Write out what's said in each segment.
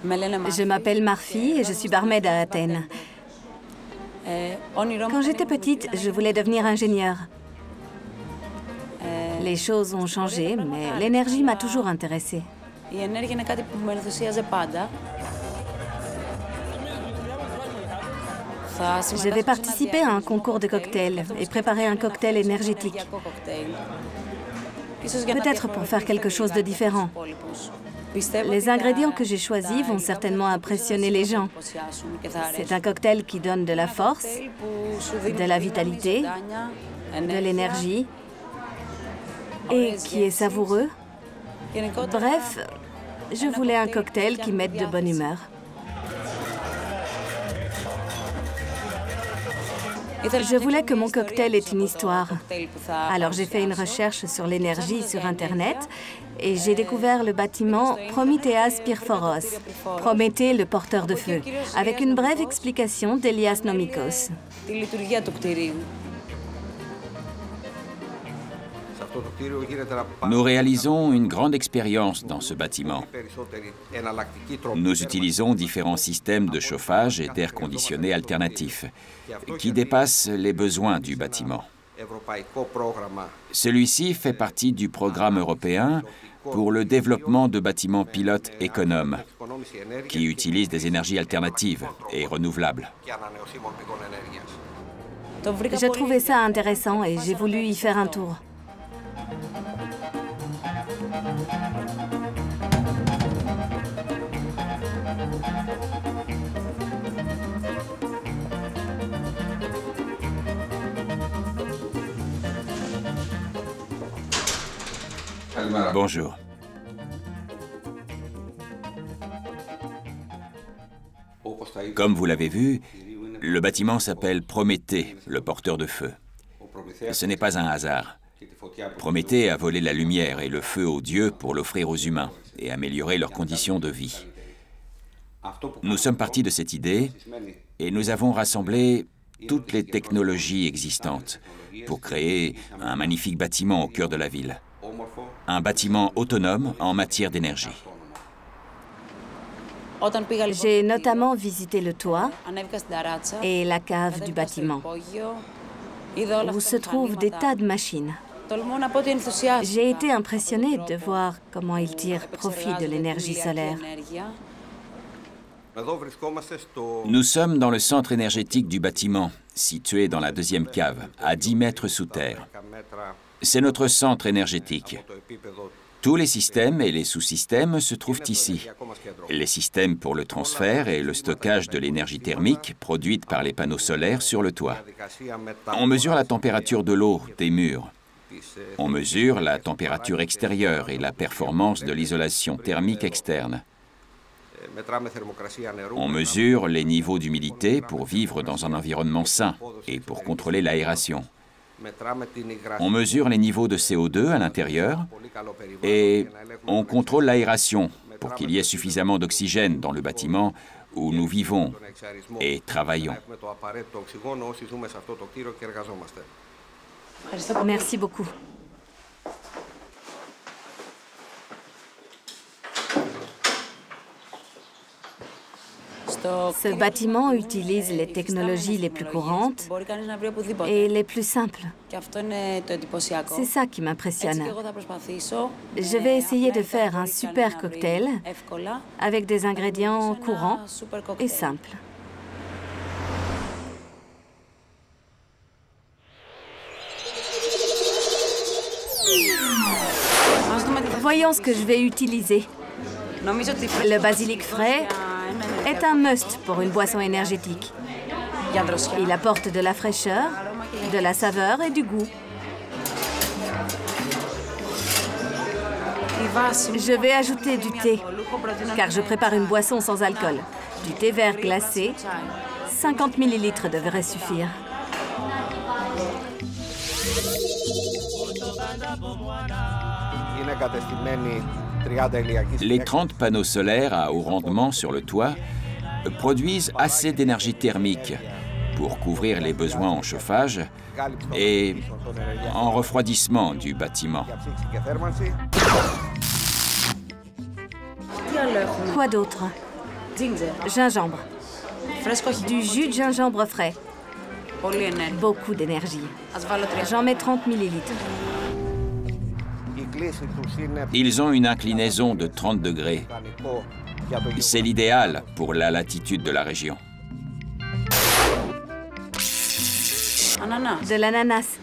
Je m'appelle Marfi et je suis barmaid à Athènes. Quand j'étais petite, je voulais devenir ingénieure. Les choses ont changé, mais l'énergie m'a toujours intéressée. Je vais participer à un concours de cocktails et préparer un cocktail énergétique. Peut-être pour faire quelque chose de différent. Les ingrédients que j'ai choisis vont certainement impressionner les gens. C'est un cocktail qui donne de la force, de la vitalité, de l'énergie et qui est savoureux. Bref, je voulais un cocktail qui mette de bonne humeur. Je voulais que mon cocktail ait une histoire. Alors j'ai fait une recherche sur l'énergie sur Internet et j'ai découvert le bâtiment Prometheas Pyrphoros, Prométhée le porteur de feu, avec une brève explication d'Elias Nomikos. Nous réalisons une grande expérience dans ce bâtiment. Nous utilisons différents systèmes de chauffage et d'air conditionné alternatifs qui dépassent les besoins du bâtiment. Celui-ci fait partie du programme européen pour le développement de bâtiments pilotes économes qui utilisent des énergies alternatives et renouvelables. J'ai trouvé ça intéressant et j'ai voulu y faire un tour. Bonjour. Comme vous l'avez vu, le bâtiment s'appelle Prométhée, le porteur de feu. Ce n'est pas un hasard. Prométhée a volé la lumière et le feu aux dieux pour l'offrir aux humains et améliorer leurs conditions de vie. Nous sommes partis de cette idée et nous avons rassemblé toutes les technologies existantes pour créer un magnifique bâtiment au cœur de la ville. Un bâtiment autonome en matière d'énergie. J'ai notamment visité le toit et la cave du bâtiment, où se trouvent des tas de machines. J'ai été impressionnée de voir comment ils tirent profit de l'énergie solaire. Nous sommes dans le centre énergétique du bâtiment, situé dans la deuxième cave, à 10 mètres sous terre. C'est notre centre énergétique. Tous les systèmes et les sous-systèmes se trouvent ici. Les systèmes pour le transfert et le stockage de l'énergie thermique produite par les panneaux solaires sur le toit. On mesure la température de l'eau, des murs. On mesure la température extérieure et la performance de l'isolation thermique externe. On mesure les niveaux d'humidité pour vivre dans un environnement sain et pour contrôler l'aération. On mesure les niveaux de CO2 à l'intérieur et on contrôle l'aération pour qu'il y ait suffisamment d'oxygène dans le bâtiment où nous vivons et travaillons. Merci beaucoup. Ce bâtiment utilise les technologies les plus courantes et les plus simples. C'est ça qui m'impressionne. Je vais essayer de faire un super cocktail avec des ingrédients courants et simples. Voyons ce que je vais utiliser. Le basilic frais est un must pour une boisson énergétique. Il apporte de la fraîcheur, de la saveur et du goût. Je vais ajouter du thé, car je prépare une boisson sans alcool. Du thé vert glacé, 50 ml devrait suffire. Les 30 panneaux solaires à haut rendement sur le toit produisent assez d'énergie thermique pour couvrir les besoins en chauffage et en refroidissement du bâtiment. Quoi d'autre? Gingembre. Du jus de gingembre frais. Beaucoup d'énergie. J'en mets 30 millilitres. Ils ont une inclinaison de 30 degrés. C'est l'idéal pour la latitude de la région. De l'ananas.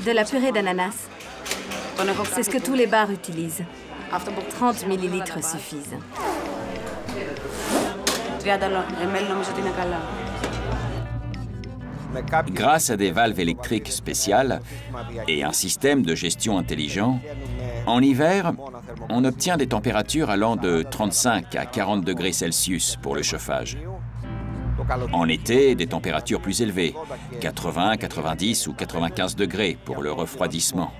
De la purée d'ananas. C'est ce que tous les bars utilisent. 30 millilitres suffisent. Grâce à des valves électriques spéciales et un système de gestion intelligent, en hiver, on obtient des températures allant de 35 à 40 degrés Celsius pour le chauffage. En été, des températures plus élevées, 80, 90 ou 95 degrés pour le refroidissement.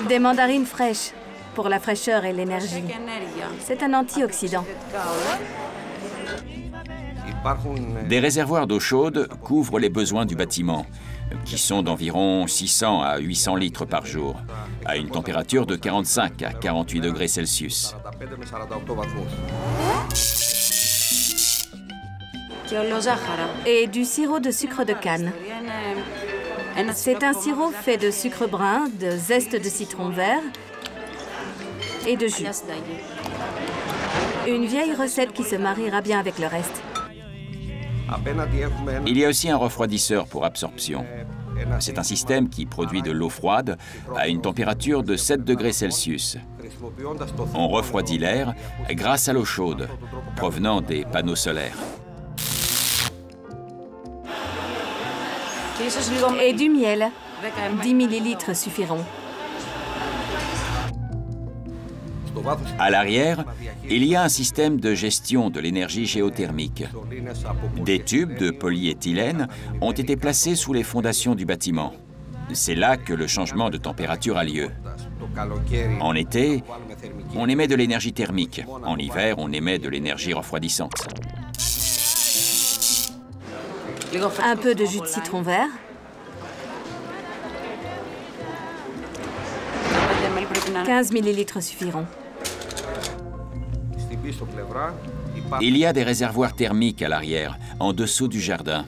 Des mandarines fraîches pour la fraîcheur et l'énergie. C'est un antioxydant. Des réservoirs d'eau chaude couvrent les besoins du bâtiment, qui sont d'environ 600 à 800 litres par jour, à une température de 45 à 48 degrés Celsius. Et du sirop de sucre de canne. C'est un sirop fait de sucre brun, de zeste de citron vert et de jus. Une vieille recette qui se mariera bien avec le reste. Il y a aussi un refroidisseur pour absorption. C'est un système qui produit de l'eau froide à une température de 7 degrés Celsius. On refroidit l'air grâce à l'eau chaude provenant des panneaux solaires. Et du miel. 10 millilitres suffiront. À l'arrière, il y a un système de gestion de l'énergie géothermique. Des tubes de polyéthylène ont été placés sous les fondations du bâtiment. C'est là que le changement de température a lieu. En été, on émet de l'énergie thermique. En hiver, on émet de l'énergie refroidissante. Un peu de jus de citron vert. « 15 millilitres suffiront. Il y a des réservoirs thermiques à l'arrière, en dessous du jardin.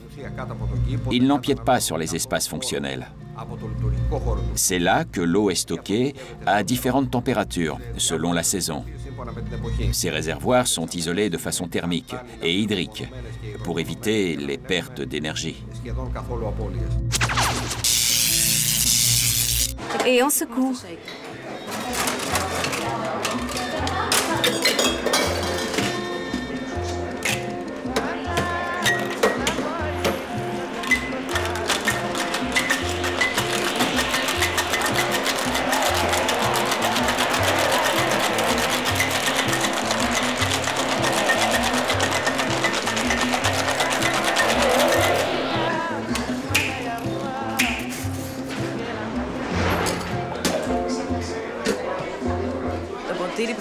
Ils n'empiètent pas sur les espaces fonctionnels. C'est là que l'eau est stockée à différentes températures, selon la saison. Ces réservoirs sont isolés de façon thermique et hydrique pour éviter les pertes d'énergie. Et on secoue.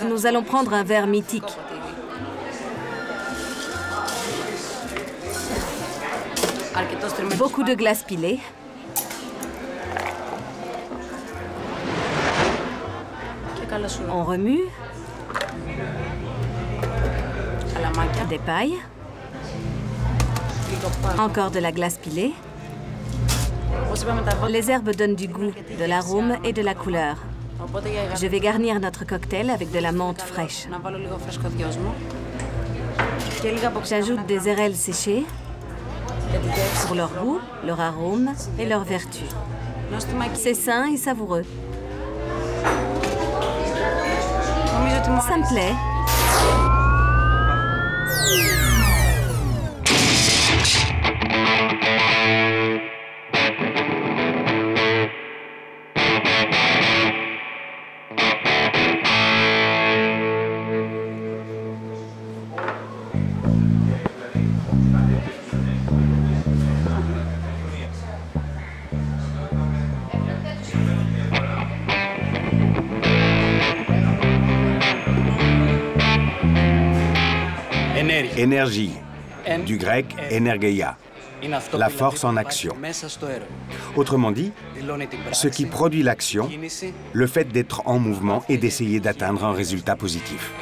Nous allons prendre un verre mythique. Beaucoup de glace pilée. On remue. Des pailles. Encore de la glace pilée. Les herbes donnent du goût, de l'arôme et de la couleur. Je vais garnir notre cocktail avec de la menthe fraîche. J'ajoute des érelles séchées pour leur goût, leur arôme et leur vertu. C'est sain et savoureux. Ça me plaît. Énergie, du grec énergeia. la force en action. Autrement dit, ce qui produit l'action, le fait d'être en mouvement et d'essayer d'atteindre un résultat positif.